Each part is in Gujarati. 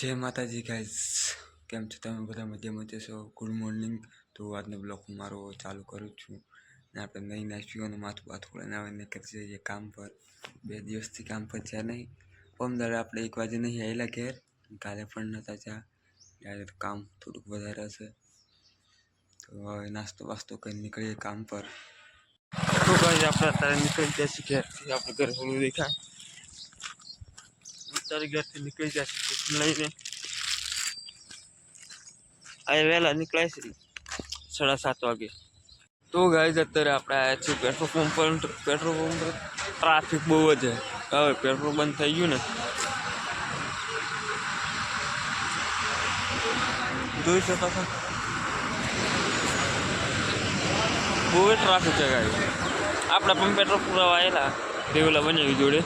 जय माता जी गाइस केम छो तमे बधा मध्यम છો गुड मॉर्निंग। तो आज ब्लॉग मारो चालू करूँ छूँ ने आप नहीं नाश्तीओ माथું बाथુं बनावे નીકળી જઈએ काम पर। બે દિવસથી काम पर છે नहीं પમદાડે આપણે 1 વાગે नहीं आवेला ઘેર કાલે પણ નતા જા ત્યારે તો काम થોડુંક વધારે છે તો હવે નાસ્તો વાસ્તો કરીને નીકળીએ काम पर। तो गाइस આપણે અત્યારે નીકળી ગયા છીએ ઘેરથી આપણે ઘર થોડું દેખાય અત્યારે ઘેરથી નીકળી ગયા છીએ લઈને આ વહેલા નીકળાય છે 7:30 વાગે। तो गाइस અત્યારે આપણે આયા છીએ પેટ્રોલ પંપ પર ટ્રાફિક બહુ જ છે હવે પેટ્રોલ બંધ થઈ ગયું ને જોઈ શકો છો બહુ ટ્રાફિક છે ગાइस। આપણે પણ પેટ્રોલ પુરાવા આવેલા દેવલા બનાવી જોડે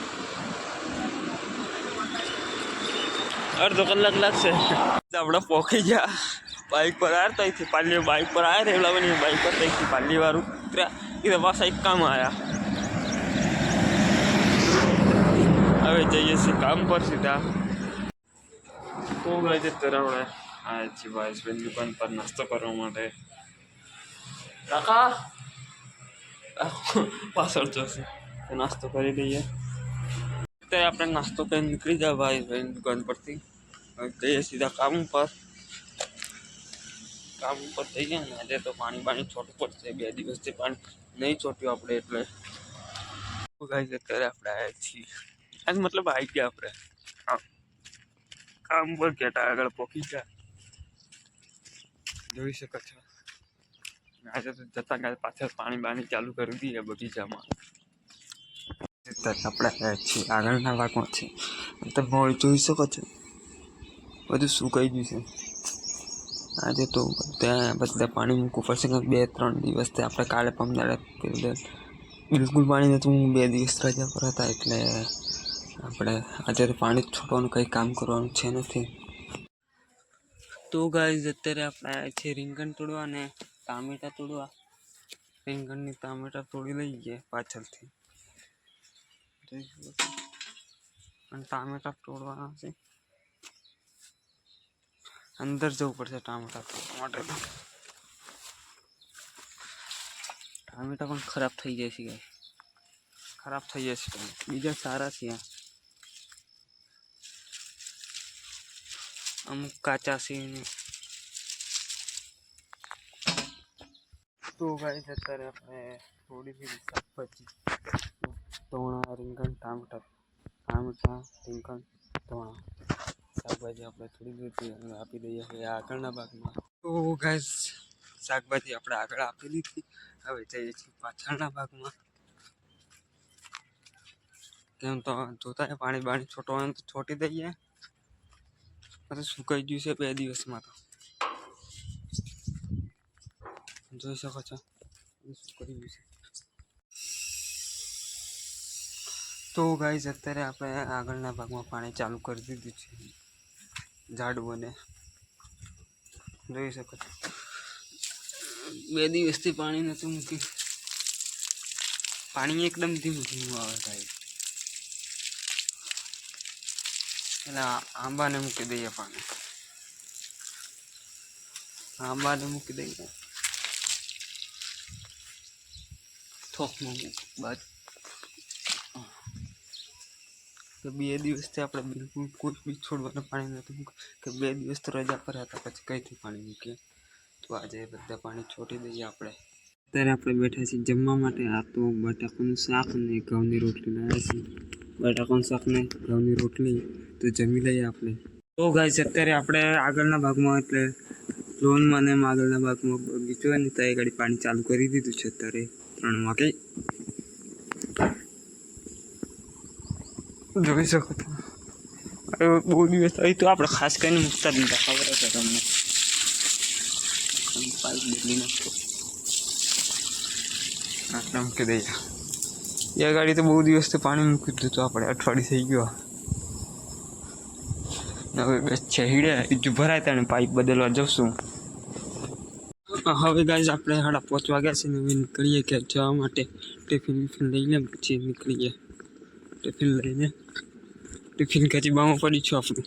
અડધો કલાક લાગશે આપણે પહોંચી ગયા बाइक पर आया था इथे पाली बाइक पर आया रेवला बनी बाइक पर इथे पाली वारू इधर पास एक काम आया अबे जाइए से काम पर सीधा। तो गाइस तरह आया छी भाई बहन दुकान पर नाश्ता करवा माटे काका पासर जसे नाश्तो કરી દઈએ અત્યારે આપણે નાસ્તો કરીને નીકળી જા ભાઈ બહેન दुकान પરથી જઈએ સીધા કામ પર। काम पर थी गया ने आज तो पानी पानी छोटू पड़े 2 दिवस से पानी नहीं छोट्યું આપણે એટલે गाइस અત્યારે આપણે આયા છીએ આજ मतलब આવી ગયા આપણે काम पर કેટા આગળ પહોંચી ગયા જોઈ શકો છો આજે તો જતા કાલે પાછળ પાણી બાણી ચાલુ કરી દીએ બગીચામાં। અત્યારે આપણે આયા છીએ આગળના ભાગમાં છે તમે જોઈ શકો છો બધું સુકાઈ ગયું છે आज तो બધા पानी मूकू पड़े 2-3 दिवस थे આપણે કાલે પમદાડે बिल्कुल पानी नतुं 2 दिवस रजा पर था એટલે આપણે આજે તો પાણી છોડવાનું કઈ કામ કરવાનું છે નથી। तो गाइस અત્યારે આપણે આ છે રીંગણ તોડવા ને ટામેટા તોડવા રીંગણ ની ટામેટા તોડી લઈએ પાછળથી અને ટામેટા તોડવાના છે अंदर जવું પડશે ટામેટા માટે ટામેટા પણ ખરાબ થઈ જાય છે ગાઈસ ખરાબ થઈ જાય છે બીજા સારા છે અમુક કાચા છે તો ગાઈસ અત્યારે આપણે થોડી सी શાકભાજી તોણા રીંગણ ટામેટા રીંગણ તોણા શાકભાજી આપણે થોડી દૂર આપી દઈએ હવે આગળના ભાગમાં। તો ગાઈસ શાકભાજી આપણે આગળ આપી દીધી હવે જઈએ છીએ પાછળના ભાગમાં કેમ તો જોતા પાણી બાણી છોટવાનું તો છોટી દઈએ પછી સુકાઈ ગયું છે 2 દિવસમાં તો જોઈ શકો છો સુકાઈ ગયું છે। તો ગાઈસ અત્યારે આપણે આગળના ભાગમાં પાણી ચાલુ કરી દીધું છે ઝાડવોને જોઈ શકો છો 2 દિવસથી પાણી નતું મૂકી પાણી એકદમ ધીમું ધીમું આવે ગાઈસ એટલે આંબાને મૂકી દઈએ પાણી આંબાને મૂકી દઈએ થોકમાં બાદ तो 2 દિવસથી આપણે બિલકુલ કોઈ બી છોડવાનું પાણી નતું કે 2 દિવસ તો રજા પર હતા પછી કઈથી પાણી મૂકીએ તો આજે બધા પાણી છોડી દઈએ આપણે। અત્યારે આપણે બેઠા છીએ જમવા માટે આ તો બટાકાનું શાક અને ઘઉંની રોટલી લાવ્યા છીએ બટાકાનું શાક ને ઘઉંની રોટલી તો જમી લઈએ આપણે। તો ગાઈસ અત્યારે આપણે આગળના ભાગમાં એટલે લોનમાં ને આગળના ભાગમાં બગીચો ને ત્યાં ગાડી પાણી ચાલુ કરી દીધું છે અત્યારે 3 વાગે જોઈ શકો છો બહુ દિવસ થઈ તો આપણે ખાસ કરીને મૂકતા જ નતા ખબર છે તમને પાઇપ બદલી નાખતો આટલા મૂકી દઈએ એ ગાડી તો બહુ દિવસથી પાણી મૂકી દીધું તો આપણે અઠવાડિયું થઈ ગયો હવે બસ છેડે બીજું ભરાય ત્યાં પાઇપ બદલવા જશું। હવે ગાઈસ આપણે 5:30 વાગ્યા છે ને નીકળીએ કે જવા માટે ટિફિન લઈને પછી નીકળીએ ટિફિન લઈને ટિફિન કચી બામાં પડી છું આપણું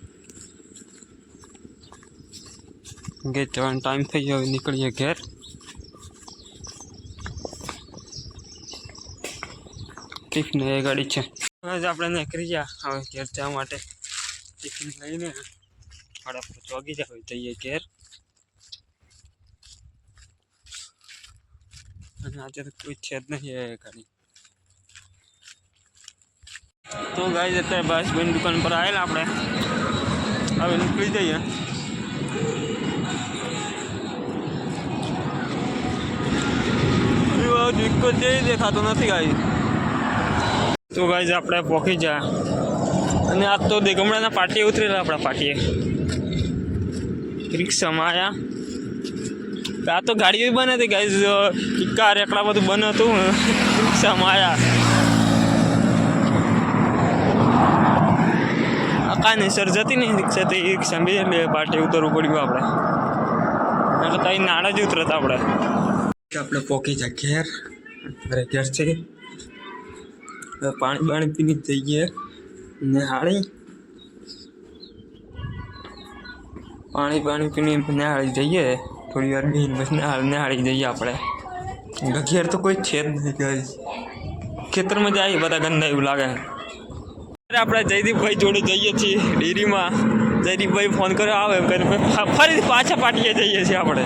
ઘેર જવાનો ટાઈમ થઈ ગયો, નીકળીએ ઘેર. ટિફિન એ ગાડી છે. હવે આપણે નીકળી ગયા હવે ઘેર જવા માટે. ટિફિન લઈને 5:30 વાગી જાય જઈએ ઘેર. અને આજે તો કોઈ છે જ નહીં એ ગાડી. તો ગાઈસ અત્યારે બસ બેન દુકાન પર આવેલા આપણે. હવે નીકળી જઈએ. દિક્કત જેવી દેખાતો નથી ગાઈસ. તો ગાઈસ આપણે પહોંચી જાય. અને આજ તો દેગમડાના પાટીએ ઉતરેલા આપણા પાટીએ રિક્ષામાં આવ્યા. આ તો ગાડીઓ બંધ હતી ગાઈસ, કાર એકલા બધું બંધ હતું. રિક્ષામાં આવ્યા કાંઈ સર જતી નહીં રિક્ષાથી. રિક્ષા બે પાટીએ ઉતરવું પડ્યું આપણે. એટલે ત્યાં નાણાં જ ઉતરતા આપણે પોકી જાય ઘેર. ઘરે ઘેર છે. પાણી બાણી પીને જઈએ નેહાળી. પાણી પીને નેહાળી જઈએ. થોડી વાર બી બસ નેહાળી જઈએ આપણે. ઘેર તો કોઈ છે જ નહીં ગાઈસ. ખેતરમાં જાય બધા ગંદા એવું લાગે. આપણે જયદીપભાઈ જોડે જઈએ છીએ ડેરીમાં. જયદીપભાઈ ફોન કર્યો આવે ફરીથી પાછા પાટીએ જઈએ છીએ આપણે.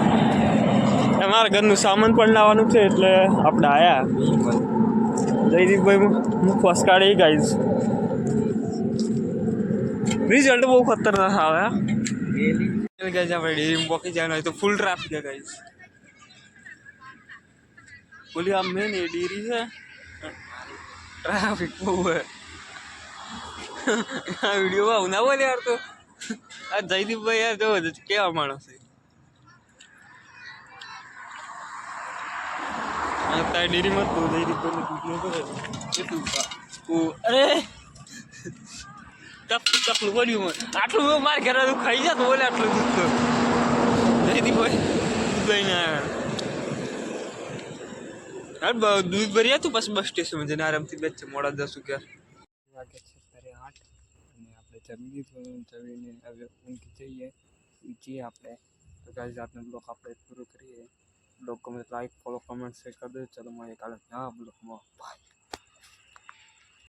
અમારા ઘરનું સામાન પણ લાવવાનું છે એટલે આપણે આવ્યા. જયદીપભાઈ મુખવાસ કાઢી ગાઈસ. રિઝલ્ટ બહુ ખતરનાક આવે. ગાઈસ આપણે ડેરીમાં પહોંચી જવાનું હોય તો ફૂલ ટ્રાફિક છે ગાઈસ. બોલી આ મેન એ ડેરી છે, ટ્રાફિક બહુ છે. આ વિડીયો આવું ના બોલે યાર. તો આ જયદીપભાઈ યાર જોવો કેવા માણસ છે. અત્યારે ડેરીમાં તો જયદીપભાઈ અરે તકલું પડ્યું. આટલું મારે ઘરે ખાઈ જાય તો બોલે આટલું દૂધ. તો જયદીપભાઈ દૂધ લઈને આવ્યા. દૂધ ભરી હતું પછી બસ સ્ટેશન જઈને આરામથી બેચ છે. મોડા 10 વાગે છે. 8 અને આપણે જમી લીધું. જમીને હવે ઊંઘી જઈએ આપણે. તો ગાઈસ આજનો બ્લોગ આપણે પૂરો કરીએ. બ્લોગ ગમે તો લાઈક ફોલો કમેન્ટ શેર કરી દો. ચાલો મળીએ કાલે નવા બ્લોગમાં. બાય.